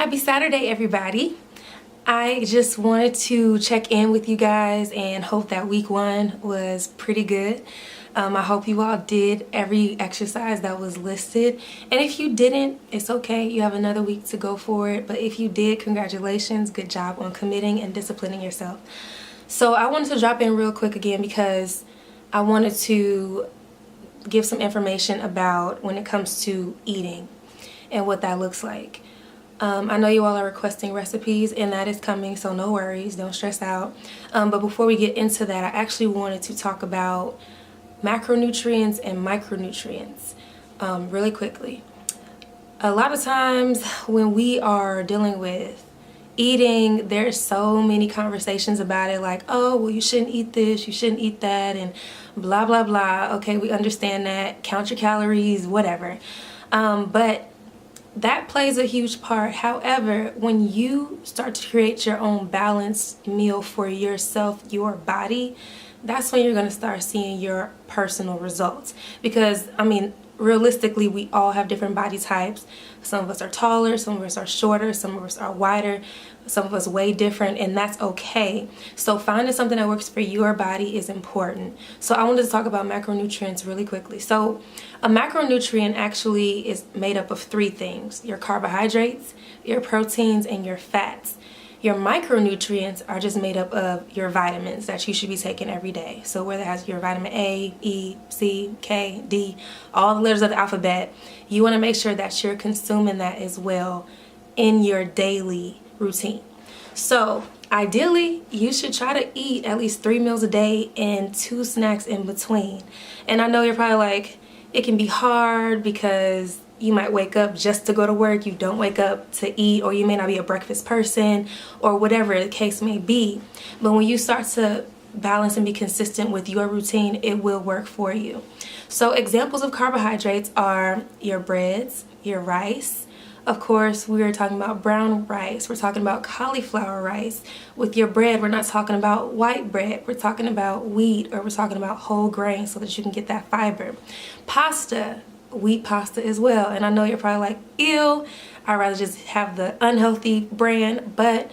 Happy Saturday, everybody. I just wanted to check in with you guys and hope that week 1 was pretty good. I hope you all did every exercise that was listed. And if you didn't, it's okay. You have another week to go for it. But if you did, congratulations. Good job on committing and disciplining yourself. So I wanted to drop in real quick again because I wanted to give some information about when it comes to eating and what that looks like. I know you all are requesting recipes and that is coming, so no worries, don't stress out. But before we get into that, I actually wanted to talk about macronutrients and micronutrients really quickly. A lot of times when we are dealing with eating, there's so many conversations about it, like, oh, well, you shouldn't eat this, you shouldn't eat that, and blah, blah, blah. Okay, we understand that. Count your calories, whatever. But that plays a huge part. However, when you start to create your own balanced meal for yourself, your body, that's when you're going to start seeing your personal results. Because, I mean, realistically, we all have different body types. Some of us are taller, some of us are shorter, some of us are wider, some of us way different, and that's okay. So finding something that works for your body is important. So I wanted to talk about macronutrients really quickly. So a macronutrient actually is made up of 3 things: your carbohydrates, your proteins, and your fats. Your micronutrients are just made up of your vitamins that you should be taking every day. So whether it has your vitamin A, E, C, K, D, all the letters of the alphabet, you want to make sure that you're consuming that as well in your daily routine. So ideally, you should try to eat at least 3 meals a day and 2 snacks in between. And I know you're probably like, it can be hard because you might wake up just to go to work, you don't wake up to eat, or you may not be a breakfast person, or whatever the case may be. But when you start to balance and be consistent with your routine, it will work for you. So examples of carbohydrates are your breads, your rice. Of course, we are talking about brown rice. We're talking about cauliflower rice. With your bread, we're not talking about white bread. We're talking about wheat, or we're talking about whole grain so that you can get that fiber. Pasta, wheat pasta as well. And I know you're probably like, ew, I'd rather just have the unhealthy brand, but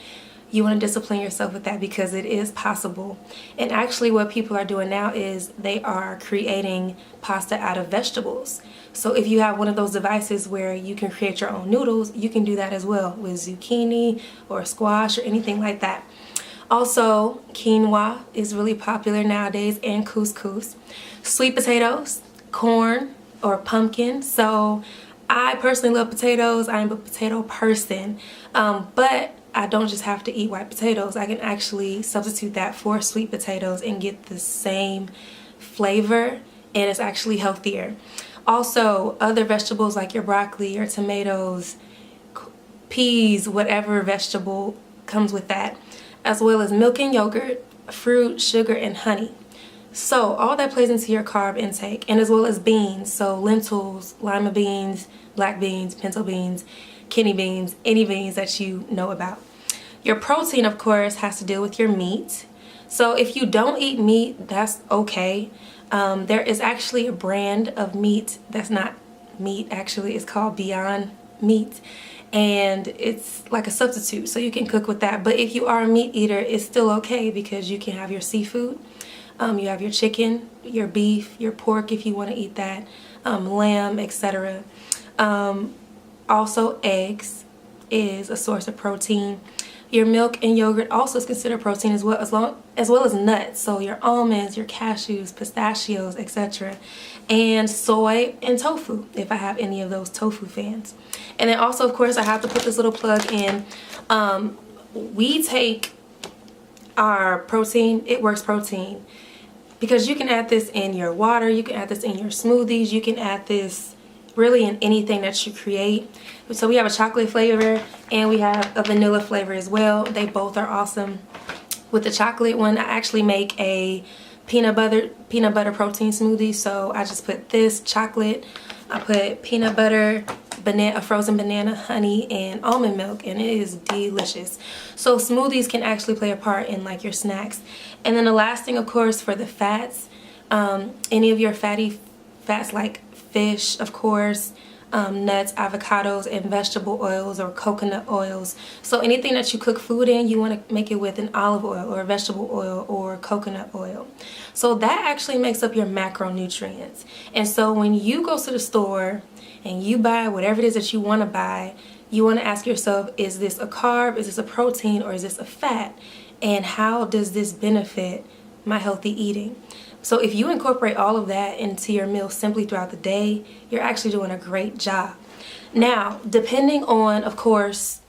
you want to discipline yourself with that because it is possible. And actually what people are doing now is they are creating pasta out of vegetables. So if you have one of those devices where you can create your own noodles, you can do that as well with zucchini or squash or anything like that. Also, quinoa is really popular nowadays, and couscous. Sweet potatoes, corn, or pumpkin. So I personally love potatoes. I am a potato person, but I don't just have to eat white potatoes. I can actually substitute that for sweet potatoes and get the same flavor, and it's actually healthier. Also, other vegetables like your broccoli, your tomatoes, peas, whatever vegetable comes with that, as well as milk and yogurt, fruit, sugar, and honey. So all that plays into your carb intake, and as well as beans, so lentils, lima beans, black beans, pinto beans, kidney beans, any beans that you know about. Your protein, of course, has to deal with your meat. So if you don't eat meat, that's okay. There is actually a brand of meat that's not meat, actually. It's called Beyond Meat, and it's like a substitute, so you can cook with that. But if you are a meat eater, it's still okay because you can have your seafood. You have your chicken, your beef, your pork if you want to eat that, lamb, etc. Also, eggs is a source of protein. Your milk and yogurt also is considered protein as well as nuts. So your almonds, your cashews, pistachios, etc. And soy and tofu, if I have any of those tofu fans. And then also, of course, I have to put this little plug in. We take our protein, It Works protein, because you can add this in your water, you can add this in your smoothies, you can add this really in anything that you create. So we have a chocolate flavor and we have a vanilla flavor as well. They both are awesome. With the chocolate one, I actually make a peanut butter protein smoothie. So I just put this chocolate, I put peanut butter, a frozen banana, honey, and almond milk, and it is delicious. So smoothies can actually play a part in like your snacks. And then the last thing, of course, for the fats, any of your fatty fats like fish, of course, nuts, avocados, and vegetable oils or coconut oils. So anything that you cook food in, you want to make it with an olive oil or vegetable oil or coconut oil. So that actually makes up your macronutrients. And so when you go to the store and you buy whatever it is that you want to buy, you want to ask yourself, is this a carb, is this a protein, or is this a fat? And how does this benefit my healthy eating? So if you incorporate all of that into your meal simply throughout the day, you're actually doing a great job. Now, depending on, of course,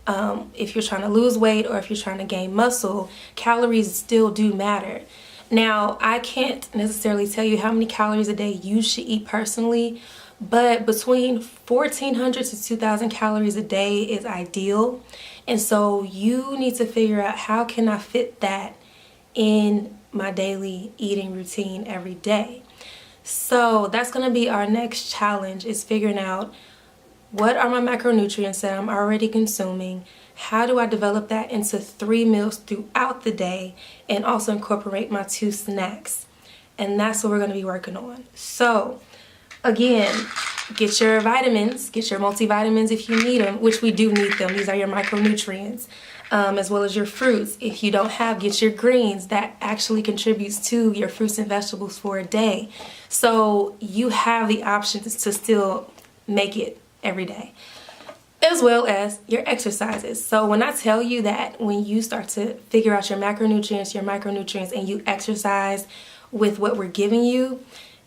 if you're trying to lose weight or if you're trying to gain muscle, calories still do matter. Now, I can't necessarily tell you how many calories a day you should eat personally, but between 1,400 to 2,000 calories a day is ideal. And so you need to figure out, how can I fit that in my daily eating routine every day? So that's going to be our next challenge, is figuring out, what are my macronutrients that I'm already consuming? How do I develop that into 3 meals throughout the day and also incorporate my 2 snacks? And that's what we're going to be working on. So again, get your vitamins, get your multivitamins if you need them, which we do need them. These are your micronutrients, as well as your fruits. If you don't have, get your greens. That actually contributes to your fruits and vegetables for a day. So you have the options to still make it every day, as well as your exercises. So when I tell you that when you start to figure out your macronutrients, your micronutrients, and you exercise with what we're giving you,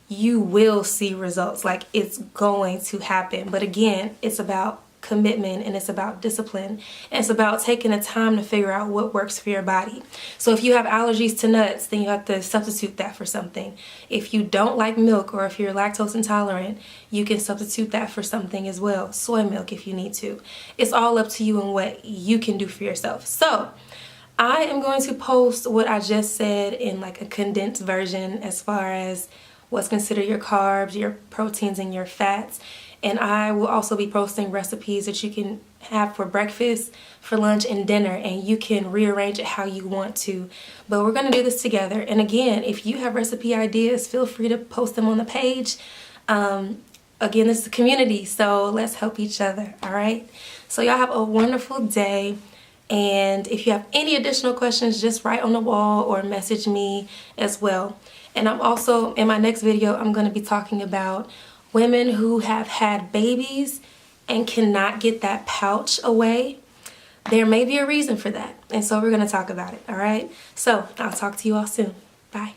you will see results. Like, it's going to happen. But again, it's about commitment, and it's about discipline, and it's about taking the time to figure out what works for your body. So if you have allergies to nuts, then you have to substitute that for something. If you don't like milk, or if you're lactose intolerant, you can substitute that for something as well. Soy milk if you need to. It's all up to you and what you can do for yourself. So I am going to post what I just said in like a condensed version, as far as what's considered your carbs, your proteins, and your fats. And I will also be posting recipes that you can have for breakfast, for lunch, and dinner, and you can rearrange it how you want to. But we're going to do this together. And again, if you have recipe ideas, feel free to post them on the page. Again, this is a community, so let's help each other, all right? So y'all have a wonderful day. And if you have any additional questions, just write on the wall or message me as well. And I'm also, in my next video, I'm going to be talking about women who have had babies and cannot get that pouch away. There may be a reason for that. And so we're going to talk about it, all right? So I'll talk to you all soon. Bye.